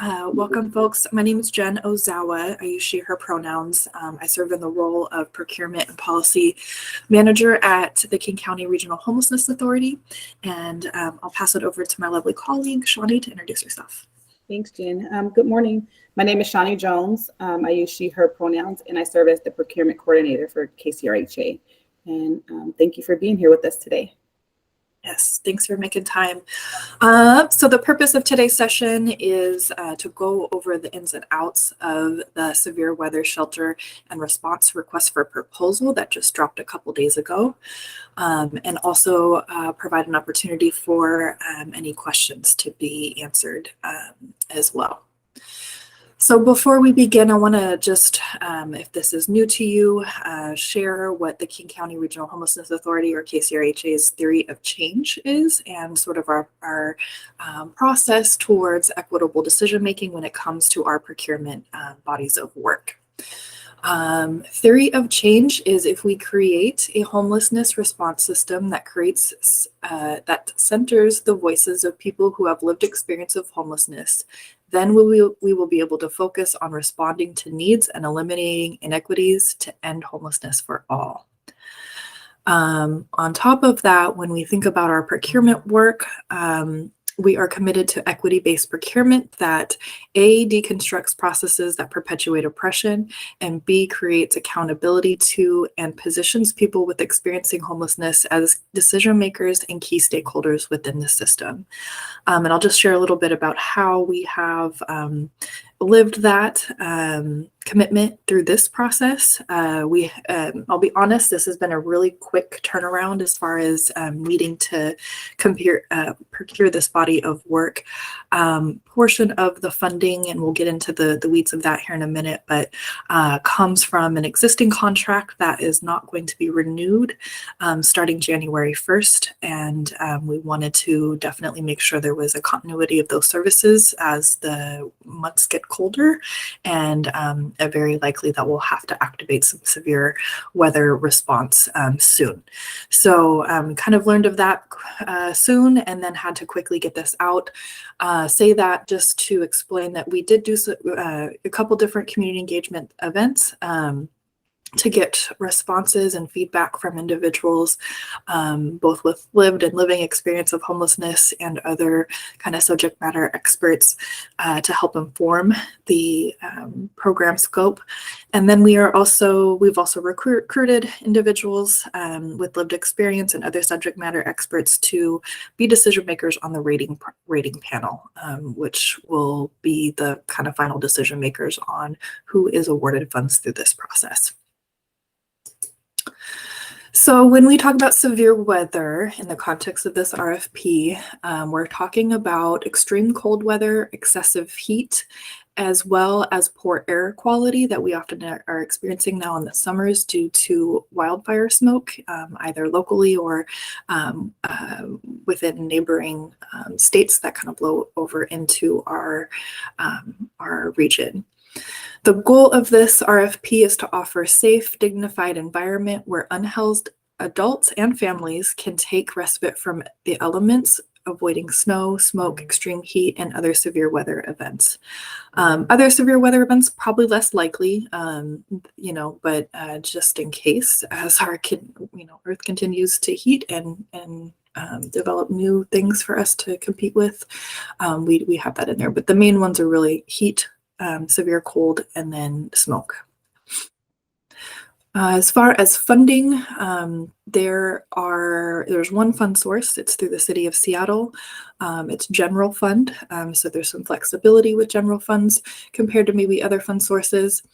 Welcome, folks. My name is Jen Ozawa. I use she, her pronouns. I serve in the role of Procurement and Policy Manager at the King County Regional Homelessness Authority. And I'll pass it over to my lovely colleague, Shawnee, to introduce herself. Thanks, Jen. Good morning. My name is Shawnee Jones. I use she, her pronouns, and I serve as the Procurement Coordinator for KCRHA. And thank you for being here with us today. Yes, thanks for making time. So the purpose of today's session is to go over the ins and outs of the severe weather shelter and response request for proposal that just dropped a couple days ago, and also provide an opportunity for any questions to be answered as well. So before we begin, I want to just, if this is new to you, share what the King County Regional Homelessness Authority, or KCRHA's, theory of change is, and sort of our process towards equitable decision making when it comes to our procurement bodies of work. Theory of change is if we create a homelessness response system that creates that centers the voices of people who have lived experience of homelessness, then we will be able to focus on responding to needs and eliminating inequities to end homelessness for all. On top of that, when we think about our procurement work, we are committed to equity-based procurement that A, deconstructs processes that perpetuate oppression, and B, creates accountability to and positions people with experiencing homelessness as decision makers and key stakeholders within the system. And I'll just share a little bit about how we have lived that commitment through this process. I'll be honest, this has been a really quick turnaround as far as needing to procure this body of work. Portion of the funding, and we'll get into the weeds of that here in a minute, but comes from an existing contract that is not going to be renewed starting January 1st. And we wanted to definitely make sure there was a continuity of those services as the months get colder, and very likely that we'll have to activate some severe weather response soon. So kind of learned of that soon, and then had to quickly get this out. Say that just to explain that we did do a couple different community engagement events to get responses and feedback from individuals, both with lived and living experience of homelessness and other kind of subject matter experts to help inform the program scope. And then we've also recruited individuals with lived experience and other subject matter experts to be decision makers on the rating panel, which will be the kind of final decision makers on who is awarded funds through this process. So when we talk about severe weather in the context of this RFP, we're talking about extreme cold weather, excessive heat, as well as poor air quality that we often are experiencing now in the summers due to wildfire smoke, either locally or within neighboring states that kind of blow over into our region. The goal of this RFP is to offer a safe, dignified environment where unhoused adults and families can take respite from the elements, avoiding snow, smoke, extreme heat, and other severe weather events. Other severe weather events probably less likely, but just in case, as our Earth continues to heat and develop new things for us to compete with, we have that in there. But the main ones are really heat, severe cold, and then smoke. As far as funding, there's one fund source. It's through the City of Seattle. It's general fund, so there's some flexibility with general funds compared to maybe other fund sources.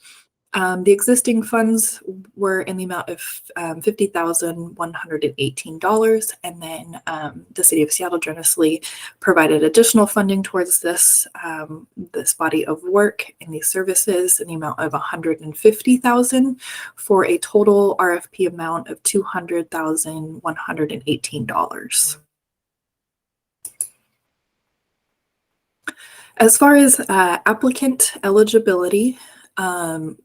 The existing funds were in the amount of $50,118, and then the City of Seattle generously provided additional funding towards this body of work and these services in the amount of $150,000 for a total RFP amount of $200,118. As far as applicant eligibility,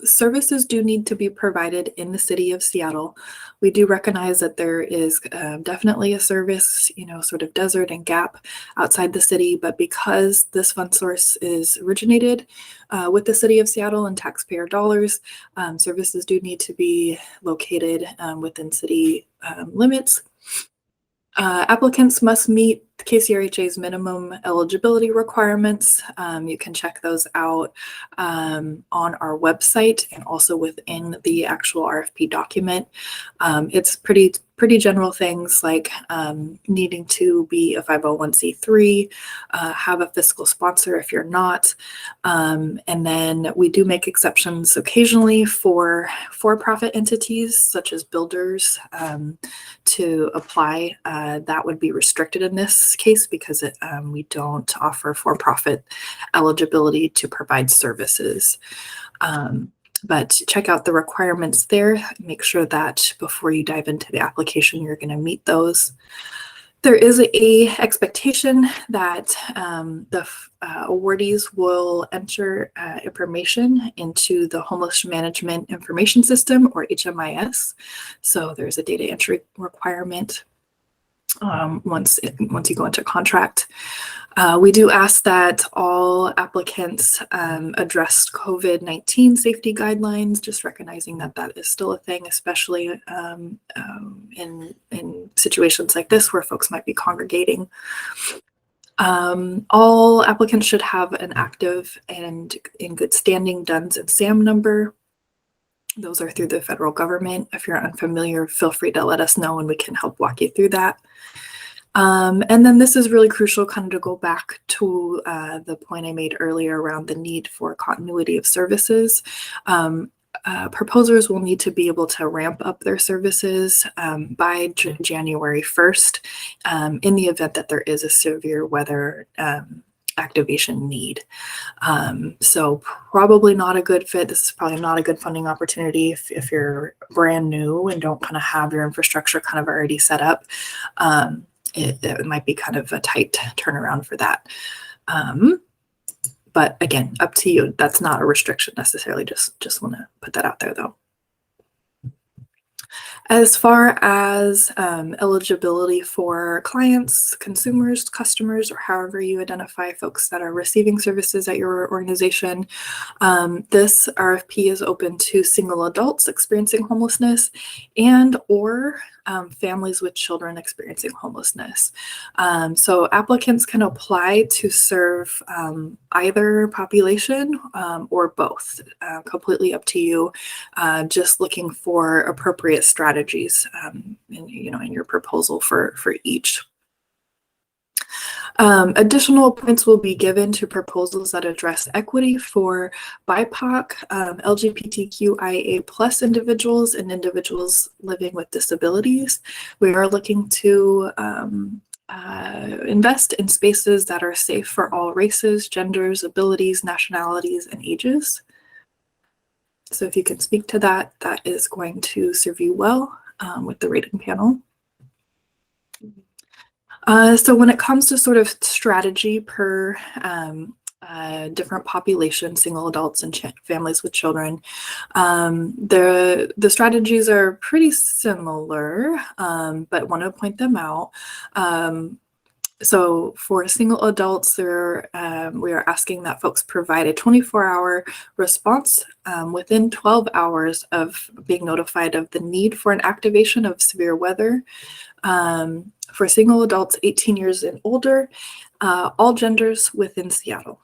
Services do need to be provided in the city of Seattle. We do recognize that there is definitely a service, sort of desert and gap outside the city, but because this fund source is originated with the city of Seattle and taxpayer dollars, services do need to be located within city limits. Applicants must meet KCRHA's minimum eligibility requirements. You can check those out on our website and also within the actual RFP document. It's pretty general things like needing to be a 501c3, have a fiscal sponsor if you're not, and then we do make exceptions occasionally for-profit entities such as builders to apply. That would be restricted in this case because we don't offer for-profit eligibility to provide services. But check out the requirements there. Make sure that before you dive into the application, you're going to meet those. There is a expectation that the awardees will enter information into the Homeless Management Information System, or HMIS. So there's a data entry requirement once you go into contract. We do ask that all applicants address COVID-19 safety guidelines, just recognizing that that is still a thing, especially in situations like this where folks might be congregating. All applicants should have an active and in good standing DUNS and SAM number. Those are through the federal government. If you're unfamiliar, feel free to let us know and we can help walk you through that. And then this is really crucial, kind of to go back to the point I made earlier around the need for continuity of services. Proposers will need to be able to ramp up their services by January 1st in the event that there is a severe weather activation need. So probably not a good fit. This is probably not a good funding opportunity if you're brand new and don't kind of have your infrastructure kind of already set up. It might be kind of a tight turnaround for that. But again, up to you. That's not a restriction necessarily. Just want to put that out there though. As far as eligibility for clients, consumers, customers, or however you identify folks that are receiving services at your organization, this RFP is open to single adults experiencing homelessness and or families with children experiencing homelessness. So applicants can apply to serve either population or both, completely up to you, just looking for appropriate strategies in your proposal for each. Additional points will be given to proposals that address equity for BIPOC, LGBTQIA+ individuals, and individuals living with disabilities. We are looking to invest in spaces that are safe for all races, genders, abilities, nationalities, and ages. So if you can speak to that, that is going to serve you well with the rating panel. So when it comes to sort of strategy per different populations, single adults and families with children, the strategies are pretty similar, but want to point them out. So for single adults, we are asking that folks provide a 24-hour response within 12 hours of being notified of the need for an activation of severe weather. For single adults 18 years and older, all genders within Seattle.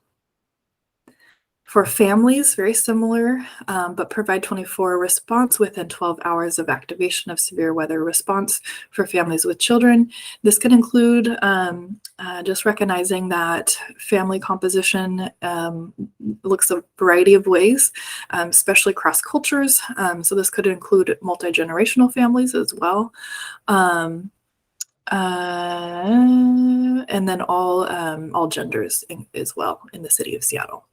For families, very similar, but provide 24-hour response within 12 hours of activation of severe weather response for families with children. This could include just recognizing that family composition looks a variety of ways, especially across cultures. So this could include multi-generational families as well. And then all genders as well in the city of Seattle.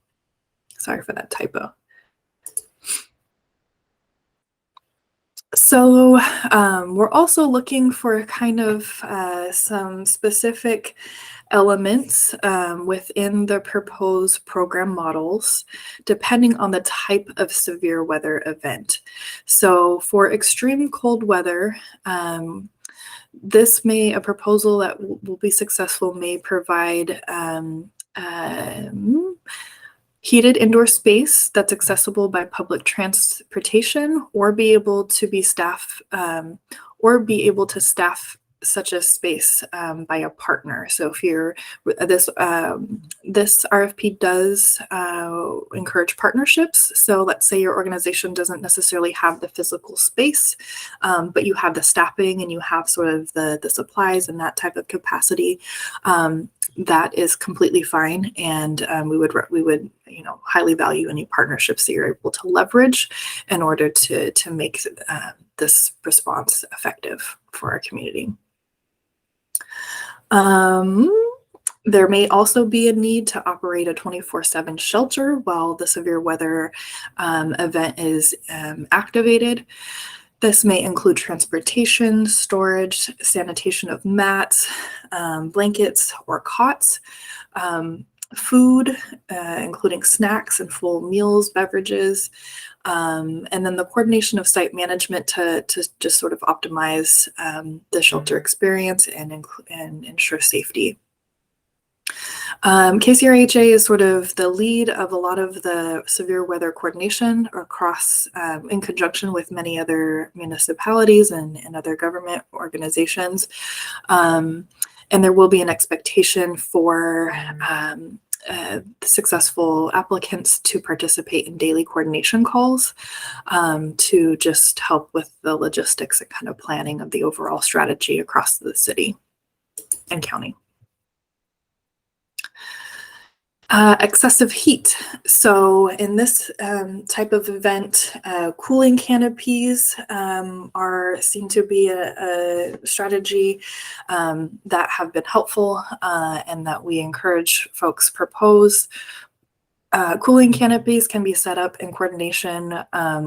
Sorry for that typo. So we're also looking for kind of some specific elements within the proposed program models, depending on the type of severe weather event. So for extreme cold weather, a proposal that will be successful may provide heated indoor space that's accessible by public transportation, or be able to staff such a space by a partner. So if you're this RFP does encourage partnerships. So let's say your organization doesn't necessarily have the physical space, but you have the staffing and you have sort of the supplies and that type of capacity. That is completely fine, and we would highly value any partnerships that you're able to leverage in order to make this response effective for our community. There may also be a need to operate a 24/7 shelter while the severe weather event is activated. This may include transportation, storage, sanitation of mats, blankets, or cots, food, including snacks and full meals, beverages, and then the coordination of site management to just sort of optimize the shelter experience and ensure safety. KCRHA is sort of the lead of a lot of the severe weather coordination across, in conjunction with many other municipalities and other government organizations. And there will be an expectation for successful applicants to participate in daily coordination calls to just help with the logistics and kind of planning of the overall strategy across the city and county. Excessive heat. So in this type of event, cooling canopies are seen to be a strategy that have been helpful and that we encourage folks propose. Cooling canopies can be set up in coordination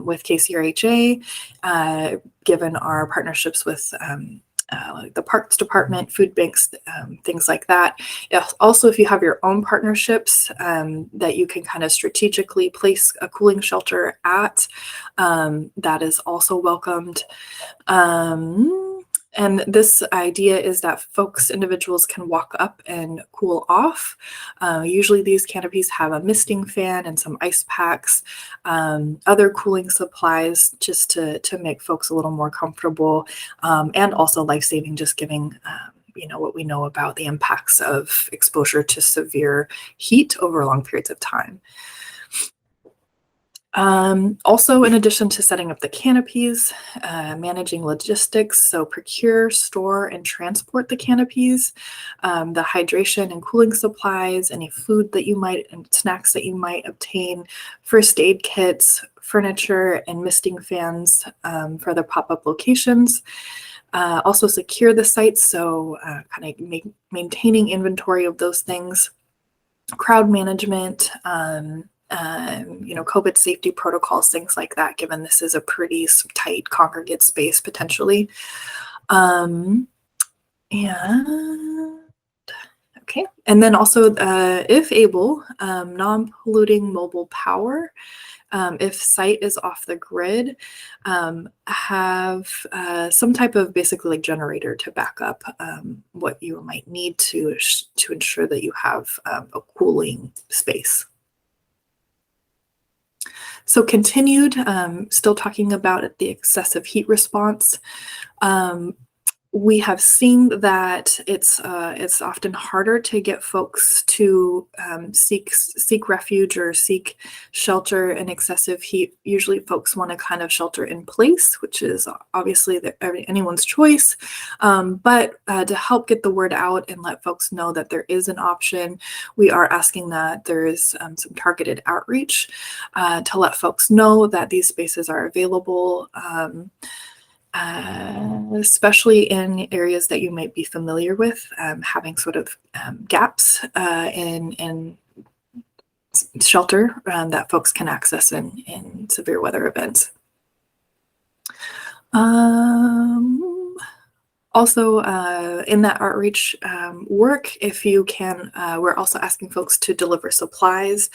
with KCRHA, given our partnerships with like the Parks Department, food banks, things like that. Also, if you have your own partnerships that you can kind of strategically place a cooling shelter at, that is also welcomed. And this idea is that individuals can walk up and cool off. Usually these canopies have a misting fan and some ice packs, other cooling supplies just to make folks a little more comfortable, and also life-saving, just giving what we know about the impacts of exposure to severe heat over long periods of time. Also, in addition to setting up the canopies, managing logistics, so procure, store, and transport the canopies, the hydration and cooling supplies, any food that and snacks that you might obtain, first aid kits, furniture, and misting fans for the pop-up locations. Also secure the sites, so kind of maintaining inventory of those things, crowd management, COVID safety protocols, things like that, given this is a pretty tight congregate space potentially. And then also, if able, non-polluting mobile power. If site is off the grid, have some type of basically like generator to back up what you might need to ensure that you have a cooling space. So continued, still talking about the excessive heat response. We have seen that it's often harder to get folks to seek refuge or seek shelter in excessive heat. Usually folks want to kind of shelter in place, which is obviously anyone's choice. But to help get the word out and let folks know that there is an option, we are asking that there is some targeted outreach to let folks know that these spaces are available. Especially in areas that you might be familiar with, having sort of gaps in shelter that folks can access in severe weather events. Also, in that outreach work, if you can, we're also asking folks to deliver supplies.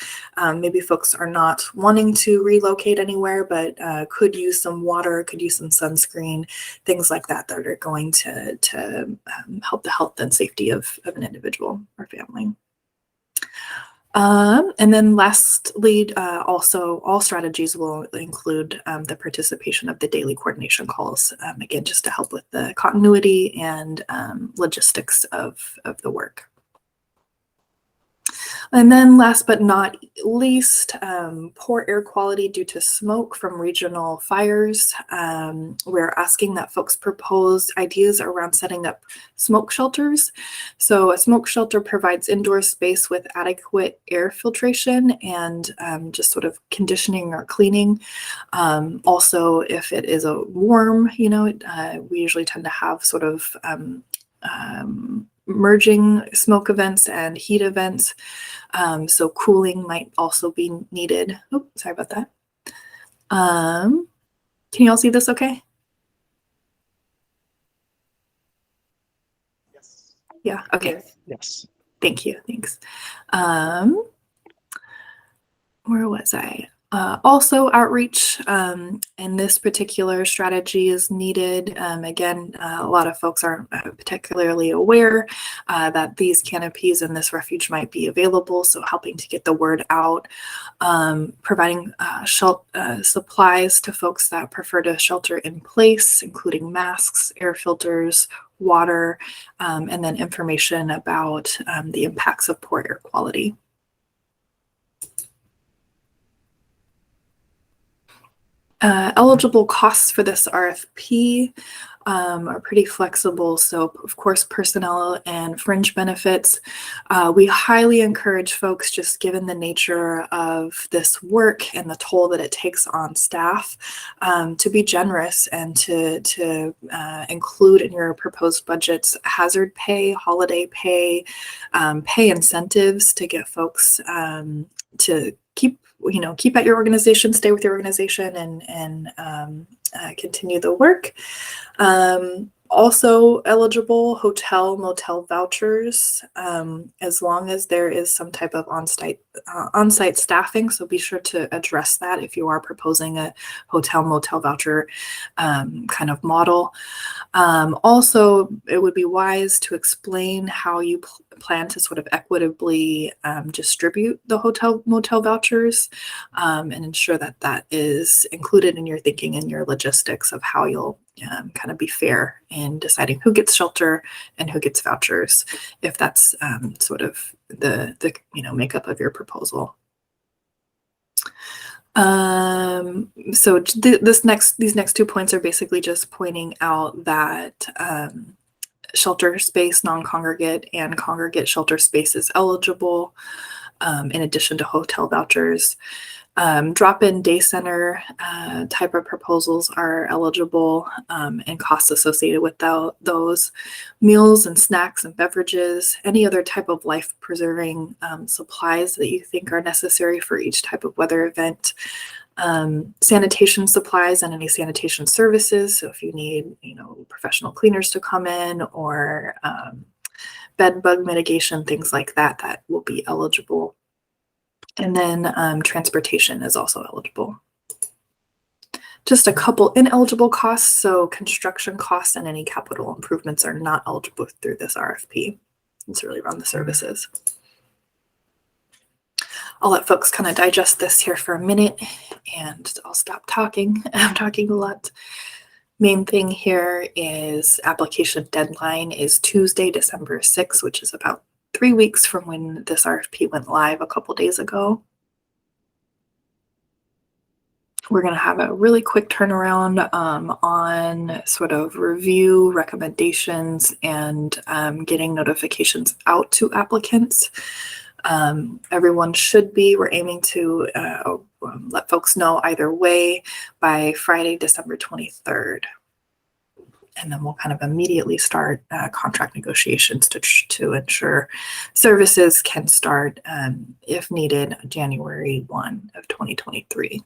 Maybe folks are not wanting to relocate anywhere, but could use some water, could use some sunscreen, things like that that are going to help the health and safety of an individual or family. And then lastly, also all strategies will include the participation of the daily coordination calls, again, just to help with the continuity and logistics of the work. And then last but not least, poor air quality due to smoke from regional fires. We're asking that folks propose ideas around setting up smoke shelters. So a smoke shelter provides indoor space with adequate air filtration and just sort of conditioning or cleaning. Also, if it is a warm, we usually tend to have sort of merging smoke events and heat events. So cooling might also be needed. Oh, sorry about that. Can you all see this okay? Yes. Yeah, okay. Yes. Thank you, thanks. Where was I? Also outreach, and this particular strategy is needed. Again, a lot of folks aren't particularly aware that these canopies and this refuge might be available, so helping to get the word out, providing supplies to folks that prefer to shelter in place, including masks, air filters, water, and then information about the impacts of poor air quality. Eligible costs for this RFP are pretty flexible. So of course, personnel and fringe benefits. We highly encourage folks, just given the nature of this work and the toll that it takes on staff, to be generous and to include in your proposed budgets hazard pay, holiday pay, pay incentives to get folks to keep at your organization, stay with your organization, and continue the work. Also eligible hotel, motel vouchers, as long as there is some type of on-site staffing. So be sure to address that if you are proposing a hotel, motel voucher kind of model. Also, it would be wise to explain how you plan to sort of equitably distribute the hotel, motel vouchers, and ensure that that is included in your thinking and your logistics of how you'll kind of be fair in deciding who gets shelter and who gets vouchers, if that's sort of the makeup of your proposal. So these next 2 points are basically just pointing out that shelter space, non-congregate and congregate shelter space is eligible, in addition to hotel vouchers. Drop-in day center type of proposals are eligible, and costs associated with those. Meals and snacks and beverages, any other type of life-preserving supplies that you think are necessary for each type of weather event. Sanitation supplies and any sanitation services. So if you need, professional cleaners to come in, or bed bug mitigation, things like that, that will be eligible. And then transportation is also eligible. Just a couple ineligible costs. So construction costs and any capital improvements are not eligible through this RFP. It's really around the services. I'll let folks kind of digest this here for a minute, and I'll stop talking. I'm talking a lot. Main thing here is application deadline is Tuesday, December 6th, which is about 3 weeks from when this RFP went live a couple days ago. We're going to have a really quick turnaround on sort of review, recommendations, and getting notifications out to applicants. Everyone should be, we're aiming to let folks know either way by Friday, December 23rd. And then we'll kind of immediately start contract negotiations to ensure services can start, if needed, January 1 of 2023.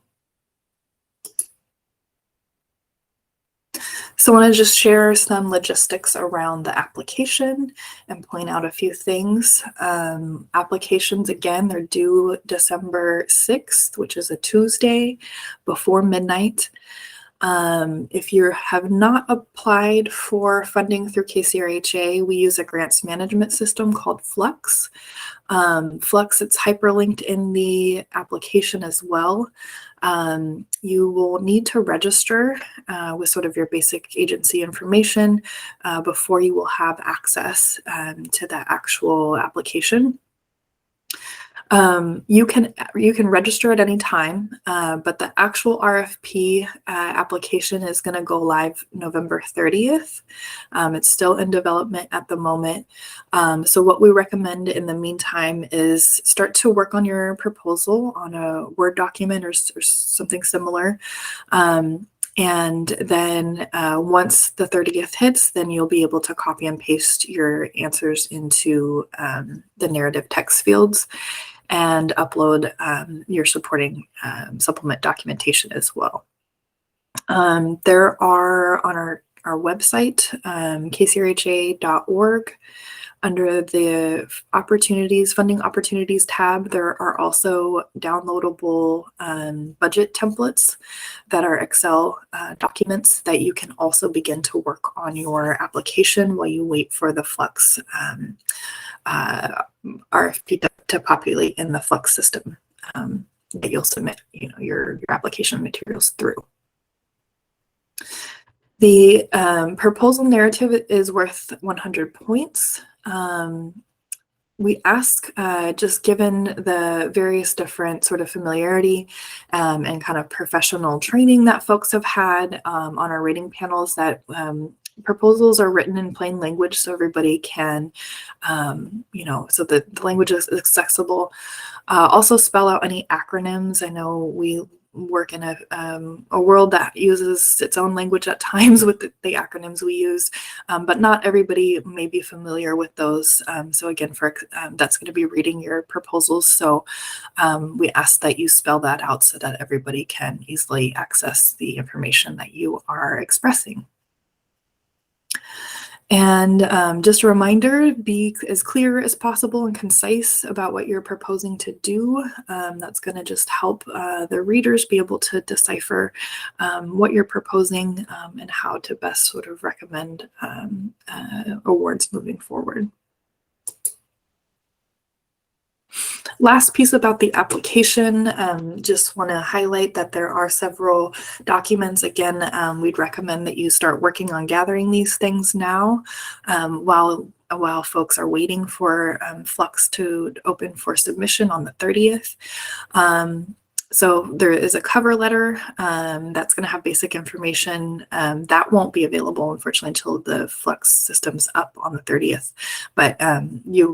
So I want to just share some logistics around the application and point out a few things. Applications, again, they're due December 6th, which is a Tuesday before midnight. If you have not applied for funding through KCRHA, we use a grants management system called Flux. Flux, it's hyperlinked in the application as well. You will need to register with sort of your basic agency information before you will have access to the actual application. You can register at any time, but the actual RFP application is going to go live November 30th. It's still in development at the moment. So what we recommend in the meantime is start to work on your proposal on a Word document or something similar. And then once the 30th hits, then you'll be able to copy and paste your answers into the narrative text fields and upload your supporting supplement documentation as well. There are on our website, kcrha.org, under the funding opportunities tab, there are also downloadable budget templates that are Excel documents that you can also begin to work on your application while you wait for the Flux RFP to populate in the Flux system that you'll submit, your application materials through. The proposal narrative is worth 100 points. We ask, just given the various different sort of familiarity and kind of professional training that folks have had on our rating panels, that proposals are written in plain language so everybody can, so the language is accessible. Also spell out any acronyms. I know we work in a world that uses its own language at times with the acronyms we use, but not everybody may be familiar with those. So again, that's going to be reading your proposals. So we ask that you spell that out so that everybody can easily access the information that you are expressing. And just a reminder, be as clear as possible and concise about what you're proposing to do. That's going to just help the readers be able to decipher what you're proposing and how to best sort of recommend awards moving forward. Last piece about the application, just want to highlight that there are several documents. Again, we'd recommend that you start working on gathering these things now while folks are waiting for Flux to open for submission on the 30th. So there is a cover letter that's going to have basic information that won't be available, unfortunately, until the Flux system's up on the 30th. But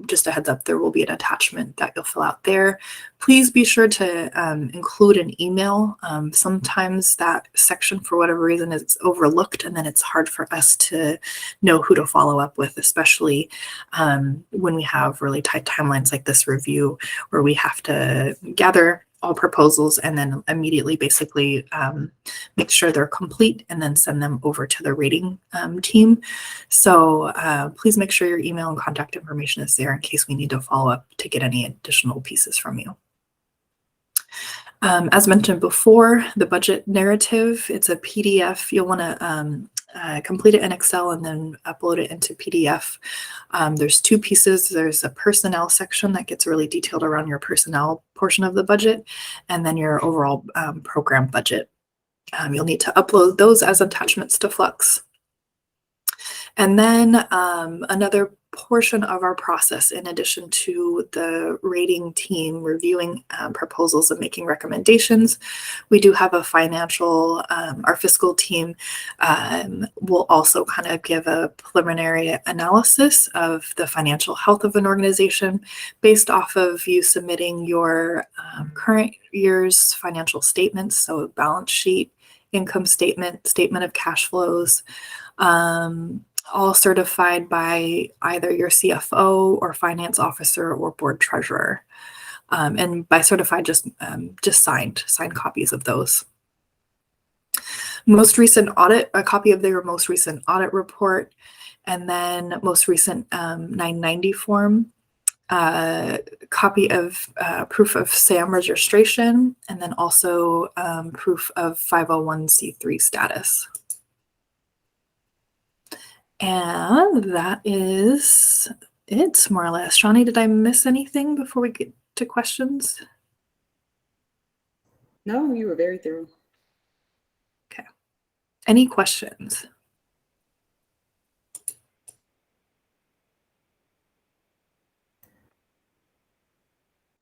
just a heads up, there will be an attachment that you'll fill out there. Please be sure to include an email. Sometimes that section, for whatever reason, is overlooked, and then it's hard for us to know who to follow up with, especially when we have really tight timelines like this review, where we have to gather all proposals and then immediately basically make sure they're complete and then send them over to the rating team. So please make sure your email and contact information is there in case we need to follow up to get any additional pieces from you. As mentioned before, the budget narrative, it's a PDF. You'll want to complete it in Excel and then upload it into PDF. There's two pieces. There's a personnel section that gets really detailed around your personnel portion of the budget, and then your overall program budget. You'll need to upload those as attachments to Flux. And then another portion of our process, in addition to the rating team reviewing proposals and making recommendations, we do have a our fiscal team will also kind of give a preliminary analysis of the financial health of an organization based off of you submitting your current year's financial statements, so balance sheet, income statement, statement of cash flows, all certified by either your CFO or finance officer or board treasurer. And by certified, just signed copies of those. most recent audit, a copy of their most recent audit report, and then most recent 990 form, copy of proof of SAM registration, and then also proof of 501c3 status. And that is it, more or less. Shawnee, did I miss anything before we get to questions? No, you were very thorough. Okay. Any questions?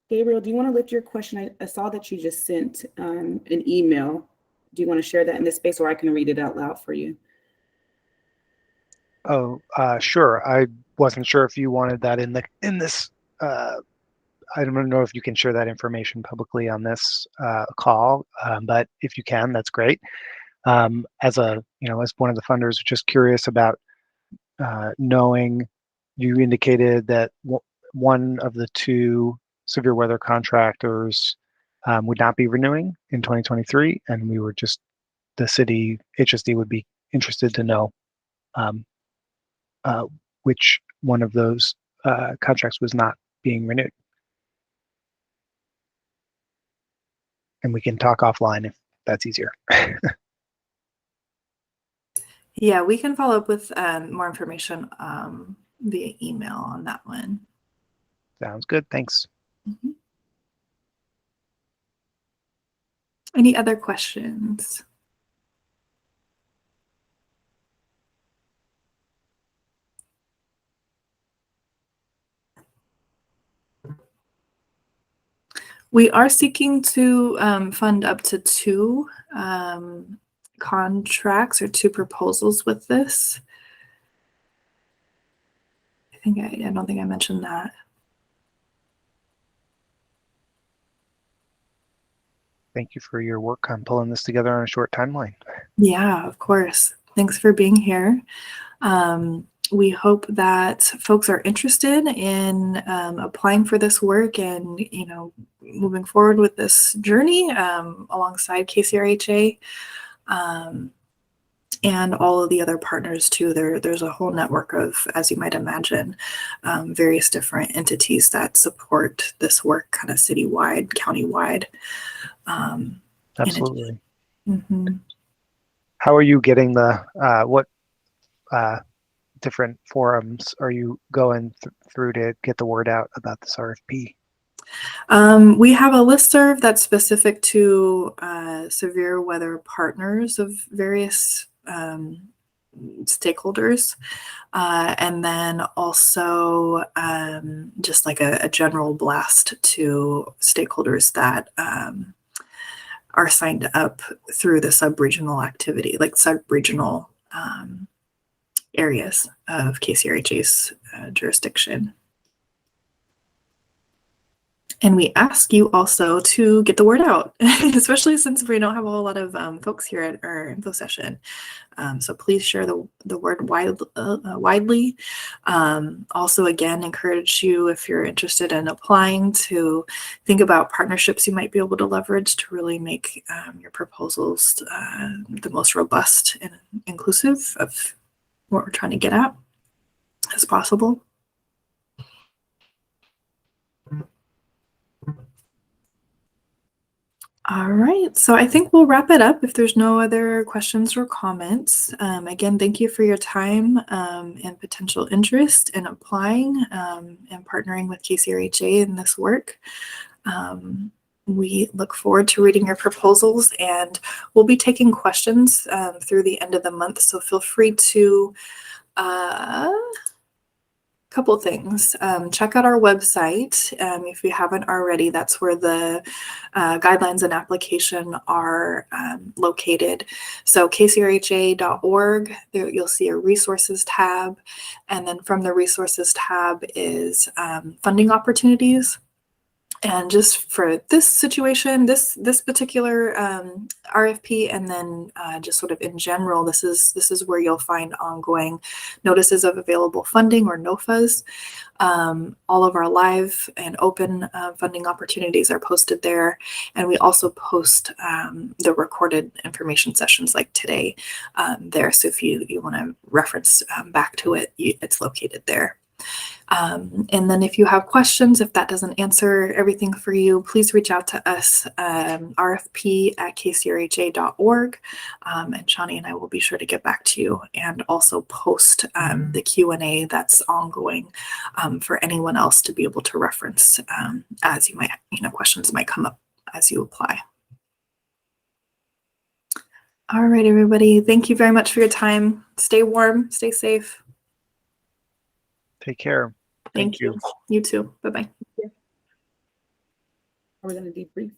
Gabriel, do you want to lift your question? I saw that you just sent an email. Do you want to share that in this space, or I can read it out loud for you? Oh, sure. I wasn't sure if you wanted that in this. I don't know if you can share that information publicly on this call, but if you can, that's great. As one of the funders, just curious about knowing. You indicated that one of the two severe weather contractors would not be renewing in 2023, and the city HSD would be interested to know which one of those contracts was not being renewed. And we can talk offline if that's easier. Yeah, we can follow up with more information via email on that one. Sounds good. Thanks. Mm-hmm. Any other questions? We are seeking to fund up to 2 contracts or 2 proposals with this. I don't think I mentioned that. Thank you for your work on pulling this together on a short timeline. Yeah, of course. Thanks for being here. We hope that folks are interested in applying for this work and, moving forward with this journey alongside KCRHA and all of the other partners too. There's a whole network of, as you might imagine, various different entities that support this work kind of citywide, countywide. Absolutely. Mm-hmm. How are you getting what different forums are you going through to get the word out about this RFP? We have a listserv that's specific to severe weather partners of various stakeholders. And then also just like a general blast to stakeholders that are signed up through the sub-regional activity, like sub-regional areas of KCRHA's jurisdiction. And we ask you also to get the word out, especially since we don't have a whole lot of folks here at our info session. So please share the word widely. Also, again, encourage you, if you're interested in applying, to think about partnerships you might be able to leverage to really make your proposals the most robust and inclusive of what we're trying to get at as possible. All right, so I think we'll wrap it up if there's no other questions or comments. Again, thank you for your time and potential interest in applying and partnering with KCRHA in this work. We look forward to reading your proposals, and we'll be taking questions through the end of the month, so feel free to couple things. Check out our website if you haven't already. That's where the guidelines and application are located. So kcrha.org, there you'll see a resources tab. And then from the resources tab is funding opportunities. And just for this situation, this particular RFP, and then just sort of in general, this is where you'll find ongoing notices of available funding, or NOFAs. All of our live and open funding opportunities are posted there, and we also post the recorded information sessions like today there. So if you want to reference back to it, it's located there. And then if you have questions, if that doesn't answer everything for you, please reach out to us, rfp@kcrha.org. And Shawnee and I will be sure to get back to you, and also post the Q&A that's ongoing for anyone else to be able to reference as you might, questions might come up as you apply. All right, everybody. Thank you very much for your time. Stay warm, stay safe. Take care. Thank you. You too. Bye-bye. Are we going to debrief?